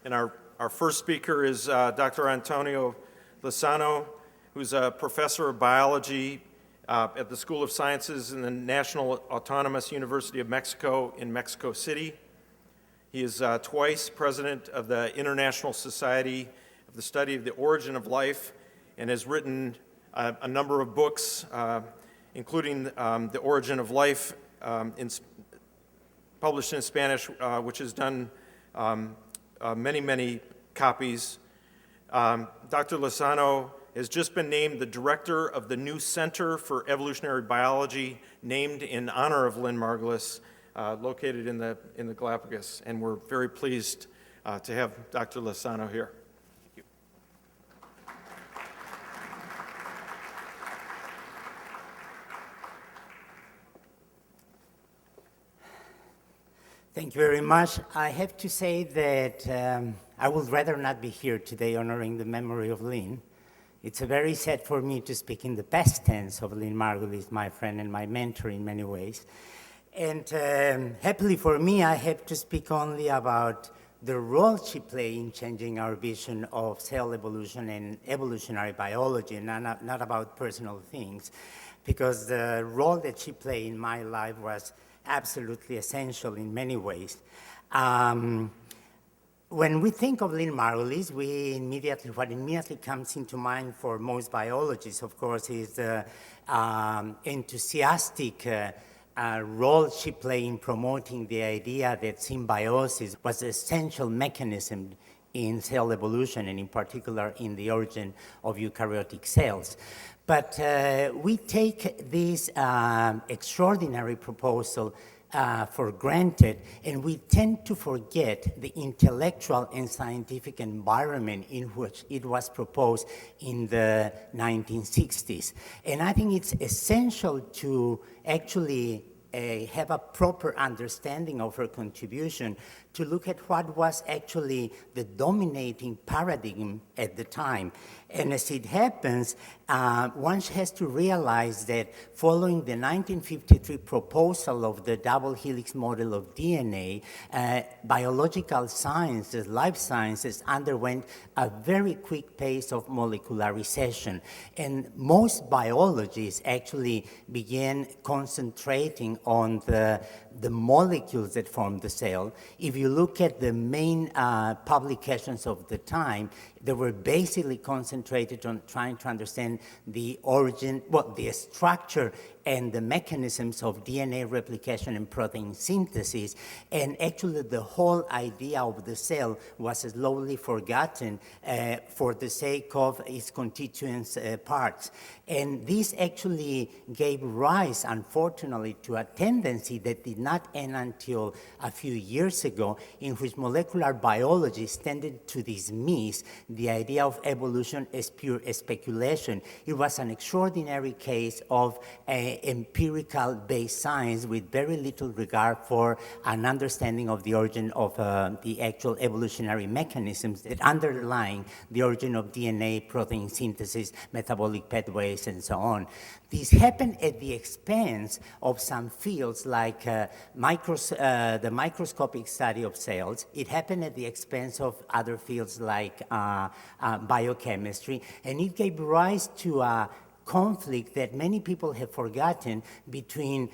And our first speaker is Dr. Antonio Lazcano, who's a professor of biology at the School of Sciences in the National Autonomous University of Mexico in Mexico City. He is twice president of the International Society of the Study of the Origin of Life and has written a number of books, including The Origin of Life, published in Spanish, which has done many copies. Dr. Lazcano has just been named the director of the new Center for Evolutionary Biology, named in honor of Lynn Margulis, located in the Galapagos, and we're very pleased to have Dr. Lazcano here. Thank you. Thank you very much. I have to say that I would rather not be here today honoring the memory of Lynn. It's very sad for me to speak in the past tense of Lynn Margulis, my friend and my mentor in many ways. And happily for me, I have to speak only about the role she played in changing our vision of cell evolution and evolutionary biology, and not about personal things, because the role that she played in my life was absolutely essential in many ways. When we think of Lynn Margulis, what immediately comes into mind for most biologists, of course, is the enthusiastic role she played in promoting the idea that symbiosis was an essential mechanism in cell evolution, and in particular in the origin of eukaryotic cells. But we take this extraordinary proposal for granted, and we tend to forget the intellectual and scientific environment in which it was proposed in the 1960s. And I think it's essential to actually have a proper understanding of her contribution to look at what was actually the dominating paradigm at the time. And as it happens, one has to realize that following the 1953 proposal of the double helix model of DNA, biological sciences, life sciences, underwent a very quick pace of molecularization. And most biologists actually began concentrating on the molecules that form the cell. If you look at the main publications of the time, they were basically concentrated on trying to understand the origin, the structure and the mechanisms of DNA replication and protein synthesis. And actually the whole idea of the cell was slowly forgotten for the sake of its constituent parts. And this actually gave rise, unfortunately, to a tendency that did not end until a few years ago, in which molecular biologists tended to dismiss the idea of evolution as pure speculation. It was an extraordinary case of empirical-based science with very little regard for an understanding of the origin of the actual evolutionary mechanisms that underlie the origin of DNA, protein synthesis, metabolic pathways, and so on. This happened at the expense of some fields like the microscopic study of cells. It happened at the expense of other fields like biochemistry, and it gave rise to a conflict that many people have forgotten between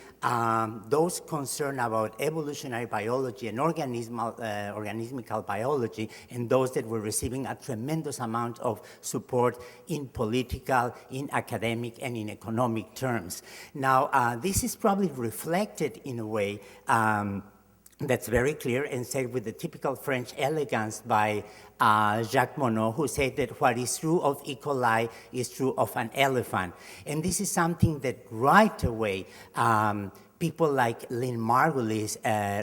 those concerned about evolutionary biology and organismical biology, and those that were receiving a tremendous amount of support in political, in academic, and in economic terms. Now, this is probably reflected in a way that's very clear and said with the typical French elegance by Jacques Monod, who said that what is true of E. coli is true of an elephant. And this is something that right away people like Lynn Margulis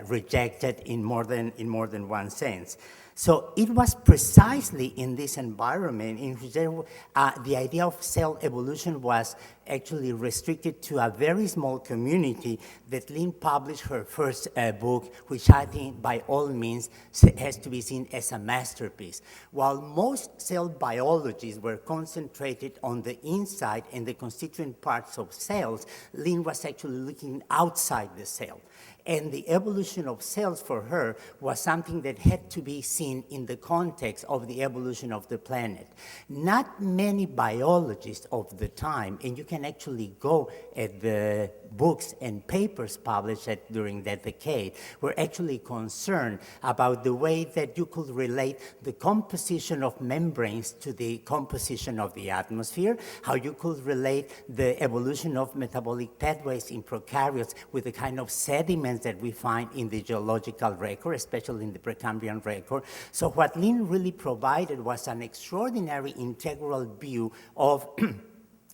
rejected in more than one sense. So it was precisely in this environment in which the idea of cell evolution was actually restricted to a very small community that Lynn published her first book, which I think by all means has to be seen as a masterpiece. While most cell biologists were concentrated on the inside and the constituent parts of cells, Lynn was actually looking outside the cell. And the evolution of cells for her was something that had to be seen in the context of the evolution of the planet. Not many biologists of the time, and you can actually go at the books and papers published during that decade, were actually concerned about the way that you could relate the composition of membranes to the composition of the atmosphere, how you could relate the evolution of metabolic pathways in prokaryotes with the kind of sediments that we find in the geological record, especially in the Precambrian record. So what Lynn really provided was an extraordinary integral view of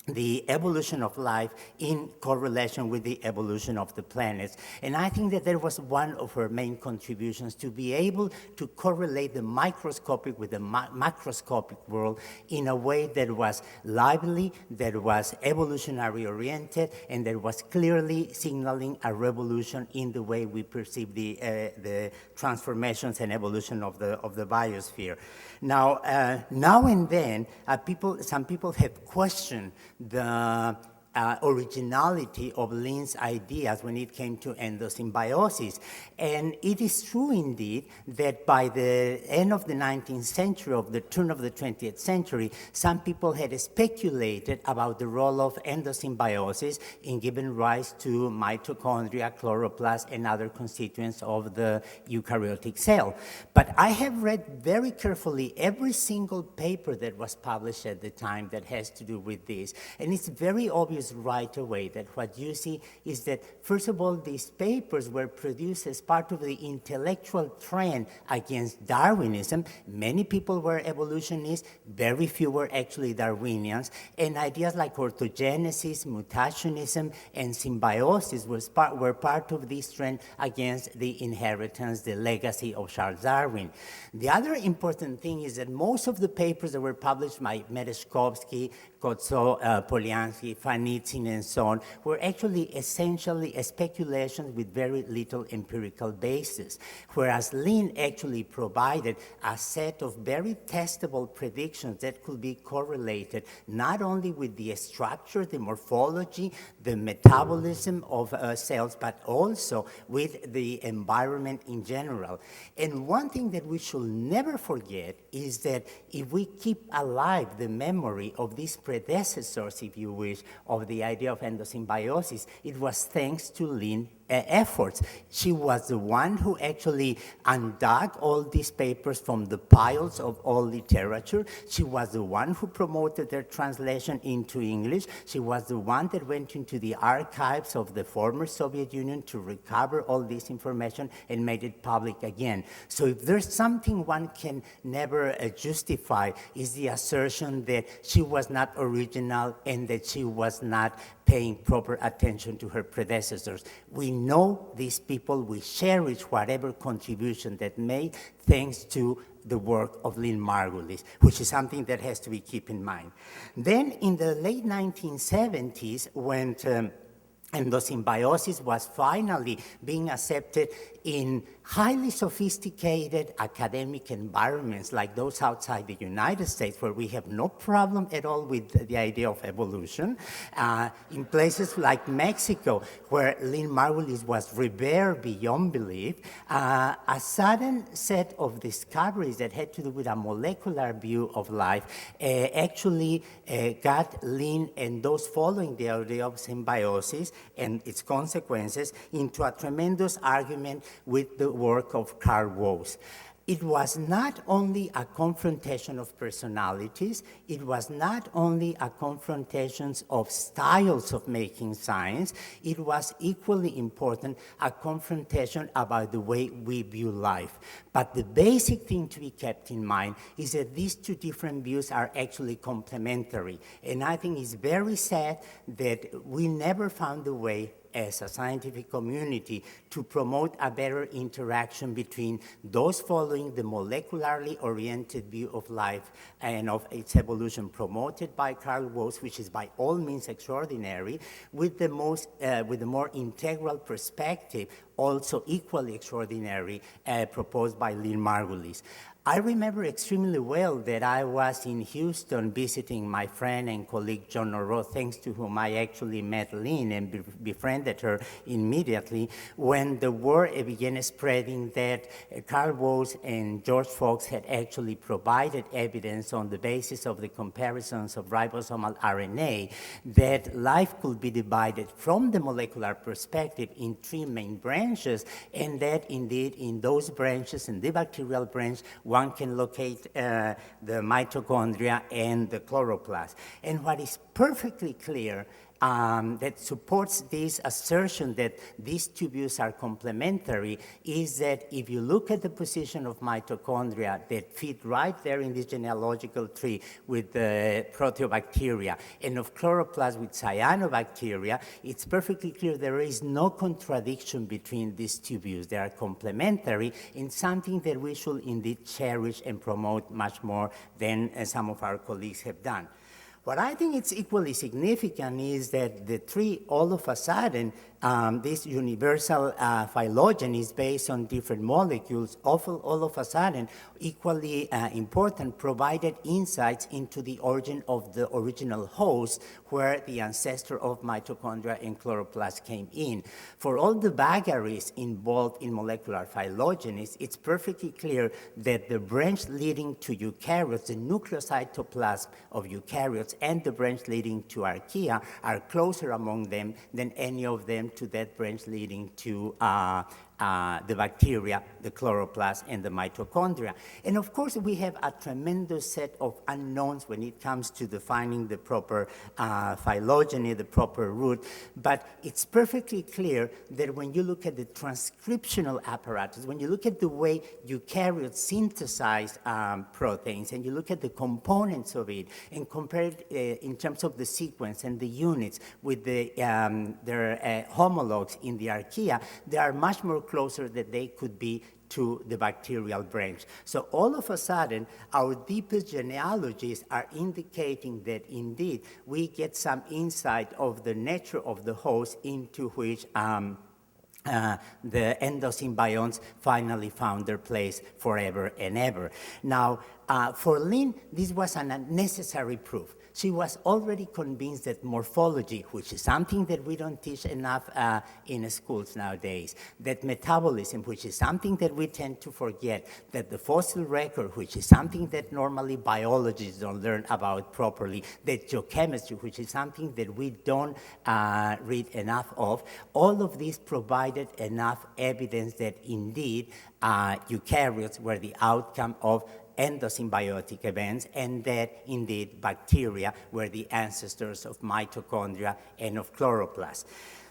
the evolution of life in correlation with the evolution of the planets. And I think that that was one of her main contributions, to be able to correlate the microscopic with the macroscopic world in a way that was lively, that was evolutionary oriented, and that was clearly signaling a revolution in the way we perceive the transformations and evolution of the biosphere. Now, now and then, some people have questioned the originality of Lynn's ideas when it came to endosymbiosis. And it is true indeed that by the end of the 19th century, of the turn of the 20th century, some people had speculated about the role of endosymbiosis in giving rise to mitochondria, chloroplasts, and other constituents of the eukaryotic cell. But I have read very carefully every single paper that was published at the time that has to do with this, and it's very obvious right away that what you see is that, first of all, these papers were produced as part of the intellectual trend against Darwinism. Many people were evolutionists, very few were actually Darwinians, and ideas like orthogenesis, mutationism, and symbiosis were part of this trend against the inheritance, the legacy of Charles Darwin. The other important thing is that most of the papers that were published by Merezkovsky, Polyansky, Fanitsyn, and so on, were actually essentially speculations with very little empirical basis, whereas Lynn actually provided a set of very testable predictions that could be correlated not only with the structure, the morphology, the metabolism of cells, but also with the environment in general. And one thing that we should never forget is that if we keep alive the memory of these predecessors, if you wish, of the idea of endosymbiosis, it was thanks to Lynn efforts. She was the one who actually undug all these papers from the piles of all literature. She was the one who promoted their translation into English. She was the one that went into the archives of the former Soviet Union to recover all this information and made it public again. So if there's something one can never justify, is the assertion that she was not original and that she was not paying proper attention to her predecessors. We know these people, we cherish whatever contribution that made, thanks to the work of Lynn Margulis, which is something that has to be kept in mind. Then in the late 1970s, when endosymbiosis was finally being accepted in highly sophisticated academic environments like those outside the United States, where we have no problem at all with the idea of evolution, in places like Mexico, where Lynn Margulis was revered beyond belief, a sudden set of discoveries that had to do with a molecular view of life actually got Lynn and those following the idea of symbiosis and its consequences into a tremendous argument with the work of Carl Woese. It was not only a confrontation of personalities, it was not only a confrontation of styles of making science, it was equally important, a confrontation about the way we view life. But the basic thing to be kept in mind is that these two different views are actually complementary. And I think it's very sad that we never found a way as a scientific community to promote a better interaction between those following the molecularly oriented view of life and of its evolution promoted by Carl Woese, which is by all means extraordinary, with the more integral perspective also equally extraordinary, proposed by Lynn Margulis. I remember extremely well that I was in Houston visiting my friend and colleague John Noro, thanks to whom I actually met Lynn and befriended her immediately, when the word began spreading that Carl Woese and George Fox had actually provided evidence on the basis of the comparisons of ribosomal RNA that life could be divided from the molecular perspective in three main branches, and that indeed in those branches, in the bacterial branch, one can locate the mitochondria and the chloroplasts. And what is perfectly clear that supports this assertion that these tubules are complementary is that if you look at the position of mitochondria that fit right there in this genealogical tree with the proteobacteria and of chloroplasts with cyanobacteria, it's perfectly clear there is no contradiction between these tubules. They are complementary in something that we should indeed cherish and promote much more than some of our colleagues have done. What I think is equally significant is that the tree, all of a sudden, this universal phylogeny is based on different molecules, all of a sudden, equally important, provided insights into the origin of the original host, where the ancestor of mitochondria and chloroplasts came in. For all the vagaries involved in molecular phylogenies, it's perfectly clear that the branch leading to eukaryotes, the nucleocytoplasm of eukaryotes, and the branch leading to Archaea are closer among them than any of them to that branch leading to the bacteria, the chloroplasts, and the mitochondria. And of course, we have a tremendous set of unknowns when it comes to defining the proper phylogeny, the proper root. But it's perfectly clear that when you look at the transcriptional apparatus, when you look at the way eukaryotes synthesize proteins, and you look at the components of it, and compare it in terms of the sequence and the units with their homologs in the Archaea, they are much more closer than they could be to the bacterial branch. So all of a sudden, our deepest genealogies are indicating that indeed we get some insight of the nature of the host into which the endosymbionts finally found their place forever and ever. Now, for Lynn, this was an unnecessary proof. She was already convinced that morphology, which is something that we don't teach enough in schools nowadays, that metabolism, which is something that we tend to forget, that the fossil record, which is something that normally biologists don't learn about properly, that geochemistry, which is something that we don't read enough of, all of these provided enough evidence that indeed eukaryotes were the outcome of endosymbiotic events, and that indeed bacteria were the ancestors of mitochondria and of chloroplasts.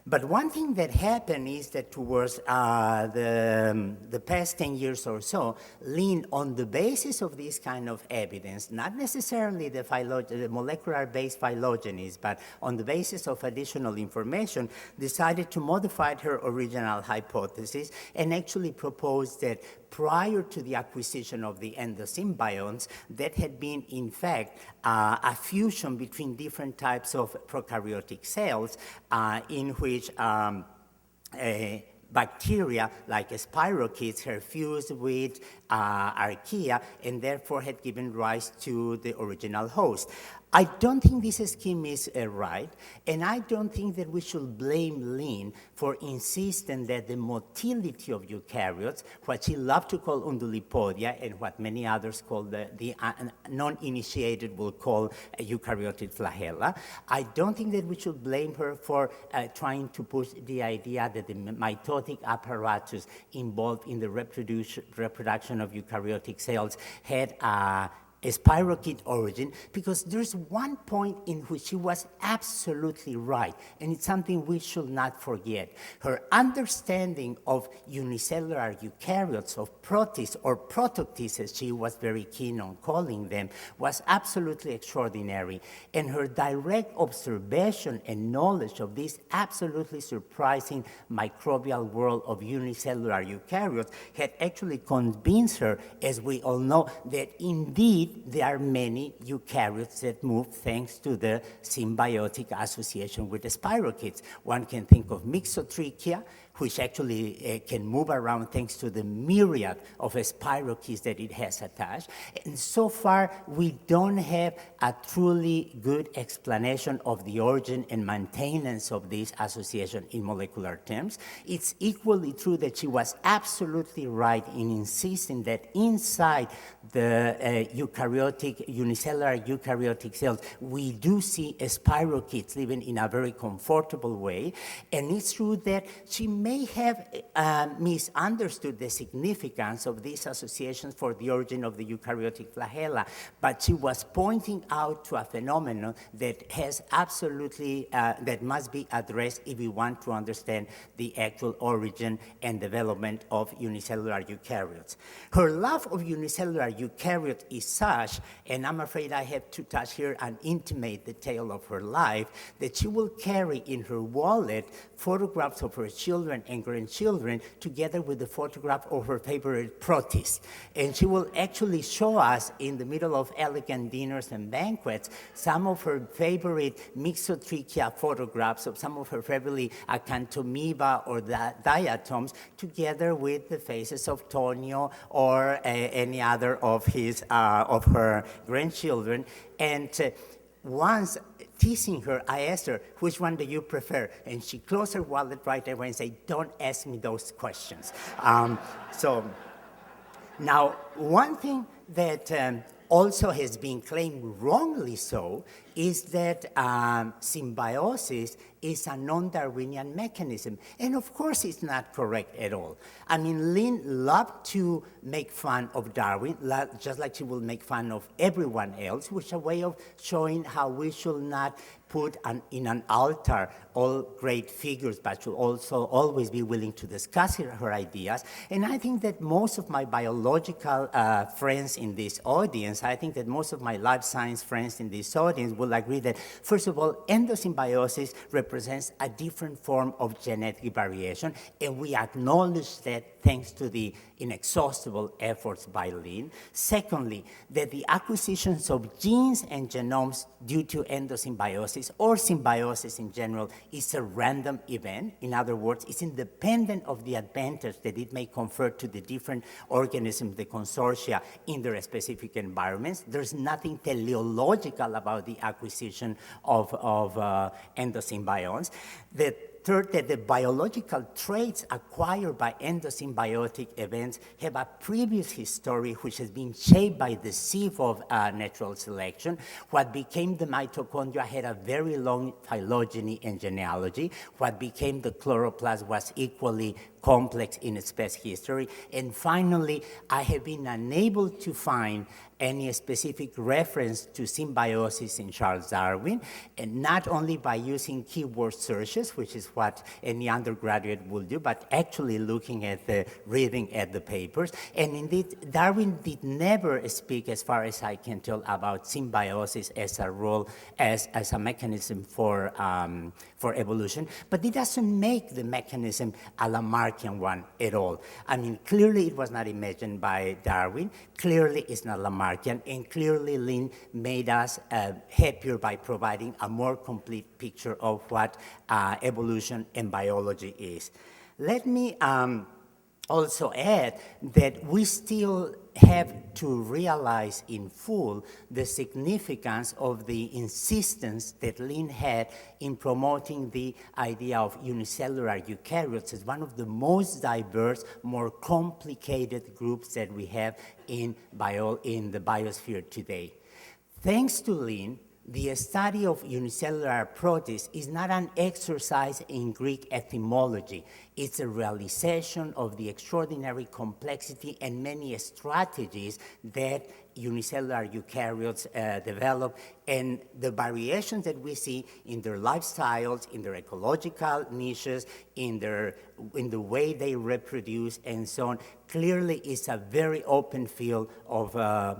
But one thing that happened is that towards the past 10 years or so, Lynn, on the basis of this kind of evidence, not necessarily the molecular-based phylogenies, but on the basis of additional information, decided to modify her original hypothesis and actually proposed that prior to the acquisition of the endosymbionts, that had been, in fact, a fusion between different types of prokaryotic cells in which bacteria like spirochetes had fused with Archaea and therefore had given rise to the original host. I don't think this scheme is right, and I don't think that we should blame Lynn for insisting that the motility of eukaryotes, what she loved to call undulipodia, and what many others call the non-initiated will call eukaryotic flagella, I don't think that we should blame her for trying to push the idea that the mitotic apparatus involved in the reproduction of eukaryotic cells had a spirochete origin, because there's one point in which she was absolutely right, and it's something we should not forget. Her understanding of unicellular eukaryotes, of protists or protoctists, as she was very keen on calling them, was absolutely extraordinary. And her direct observation and knowledge of this absolutely surprising microbial world of unicellular eukaryotes had actually convinced her, as we all know, that indeed there are many eukaryotes that move thanks to the symbiotic association with the spirochetes. One can think of Mixotrichia, which actually can move around thanks to the myriad of spirochetes that it has attached. And so far, we don't have a truly good explanation of the origin and maintenance of this association in molecular terms. It's equally true that she was absolutely right in insisting that inside the unicellular eukaryotic cells, we do see spirochetes living in a very comfortable way. And it's true that she may have misunderstood the significance of these associations for the origin of the eukaryotic flagella, but she was pointing out to a phenomenon that has absolutely, that must be addressed if we want to understand the actual origin and development of unicellular eukaryotes. Her love of unicellular eukaryotes is such, and I'm afraid I have to touch here an intimate detail of her life, that she will carry in her wallet photographs of her children and grandchildren together with the photograph of her favorite protist. And she will actually show us in the middle of elegant dinners and banquets some of her favorite Mixotrichia photographs of some of her favorite Acanthamoeba or diatoms together with the faces of Tonio or any other of her grandchildren. And once teasing her, I asked her, which one do you prefer? And she closed her wallet right away and said, don't ask me those questions. Now, one thing that also has been claimed wrongly so is that symbiosis is a non-Darwinian mechanism. And of course it's not correct at all. I mean, Lynn loved to make fun of Darwin, just like she will make fun of everyone else, which is a way of showing how we should not put in an altar all great figures, but should also always be willing to discuss her ideas. And I think that most of my biological friends in this audience, I think that most of my life science friends in this audience will agree that, first of all, endosymbiosis represents a different form of genetic variation, and we acknowledge that thanks to the inexhaustible efforts by Lynn. Secondly, that the acquisitions of genes and genomes due to endosymbiosis or symbiosis in general is a random event. In other words, it's independent of the advantage that it may confer to the different organisms, the consortia, in their specific environments. There's nothing teleological about the acquisition of endosymbionts. Third, that the biological traits acquired by endosymbiotic events have a previous history which has been shaped by the sieve of natural selection. What became the mitochondria had a very long phylogeny and genealogy. What became the chloroplast was equally complex in its past history. And finally, I have been unable to find any specific reference to symbiosis in Charles Darwin, and not only by using keyword searches, which is what any undergraduate will do, but actually looking at reading at the papers. And indeed, Darwin did never speak, as far as I can tell, about symbiosis as a role, as a mechanism for evolution, but it doesn't make the mechanism a Lamarckian one at all. I mean, clearly it was not imagined by Darwin, clearly it's not Lamarckian, and clearly Lynn made us happier by providing a more complete picture of what evolution and biology is. Let me also add that we still have to realize in full the significance of the insistence that Lynn had in promoting the idea of unicellular eukaryotes as one of the most diverse, more complicated groups that we have in the biosphere today. Thanks to Lynn, the study of unicellular protists is not an exercise in Greek etymology. It's a realization of the extraordinary complexity and many strategies that unicellular eukaryotes develop, and the variations that we see in their lifestyles, in their ecological niches, in the way they reproduce, and so on, clearly is a very open field of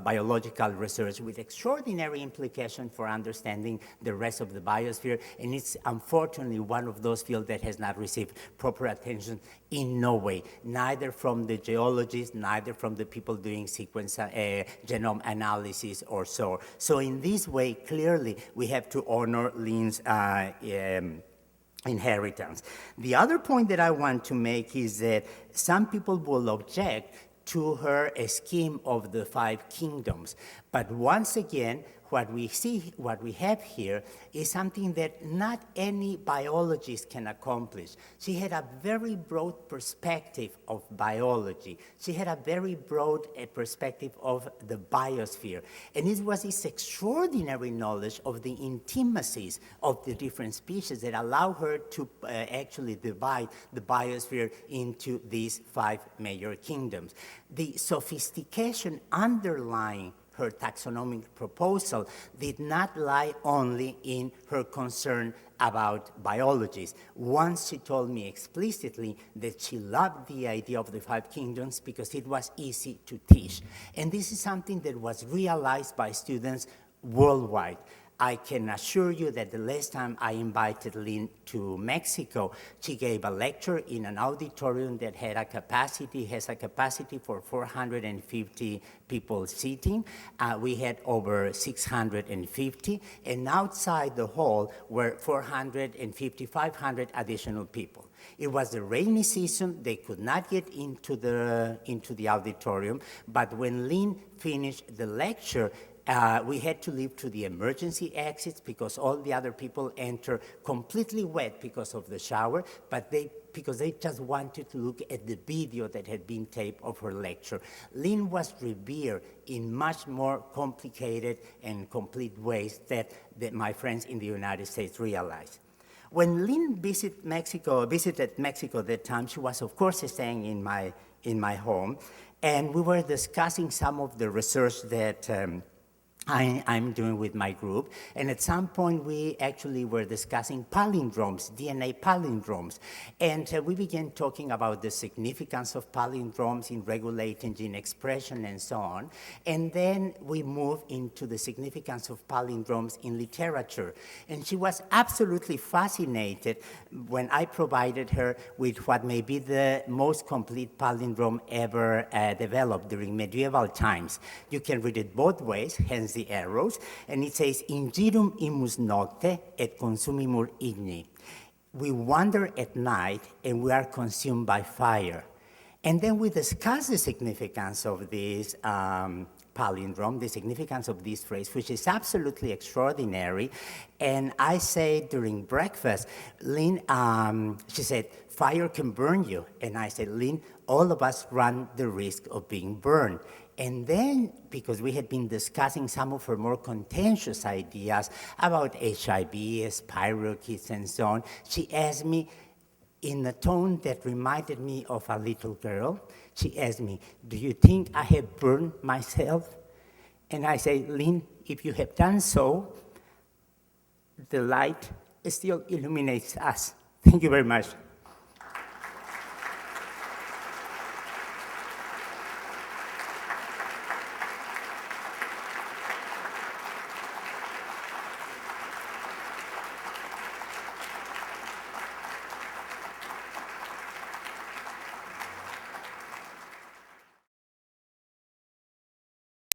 biological research with extraordinary implications for understanding the rest of the biosphere, and it's unfortunately one of those fields that has not received proper attention in no way, neither from the geologists, neither from the people doing sequence genome analysis or so. So in this way, clearly, we have to honor Lynn's inheritance. The other point that I want to make is that some people will object to her scheme of the 5 kingdoms. But once again, what we have here is something that not any biologist can accomplish. She had a very broad perspective of biology. She had a very broad perspective of the biosphere. And it was this extraordinary knowledge of the intimacies of the different species that allow her to actually divide the biosphere into these 5 major kingdoms. The sophistication underlying her taxonomic proposal did not lie only in her concern about biologists. Once she told me explicitly that she loved the idea of the 5 kingdoms because it was easy to teach. And this is something that was realized by students worldwide. I can assure you that the last time I invited Lynn to Mexico, she gave a lecture in an auditorium that has a capacity for 450 people sitting. We had over 650, and outside the hall were 450, 500 additional people. It was the rainy season. They could not get into the auditorium, but when Lynn finished the lecture, we had to leave to the emergency exits because all the other people enter completely wet because of the shower, but because they just wanted to look at the video that had been taped of her lecture. Lynn was revered in much more complicated and complete ways that my friends in the United States realized. When Lynn visited Mexico at that time, she was, of course, staying in my home, and we were discussing some of the research that I'm doing with my group, and at some point we actually were discussing palindromes, DNA palindromes, and we began talking about the significance of palindromes in regulating gene expression and so on, and then we moved into the significance of palindromes in literature, and she was absolutely fascinated when I provided her with what may be the most complete palindrome ever developed during medieval times. You can read it both ways, hence the arrows, and it says, Ingirum imus nocte et consumimur igni. We wander at night and we are consumed by fire. And then we discuss the significance of this palindrome, the significance of this phrase, which is absolutely extraordinary. And I say during breakfast, Lynn, she said, fire can burn you. And I said, Lynn, all of us run the risk of being burned. And then, because we had been discussing some of her more contentious ideas about HIV, spirochetes, and so on, she asked me in a tone that reminded me of a little girl. She asked me, do you think I have burned myself? And I said, Lynn, if you have done so, the light still illuminates us. Thank you very much.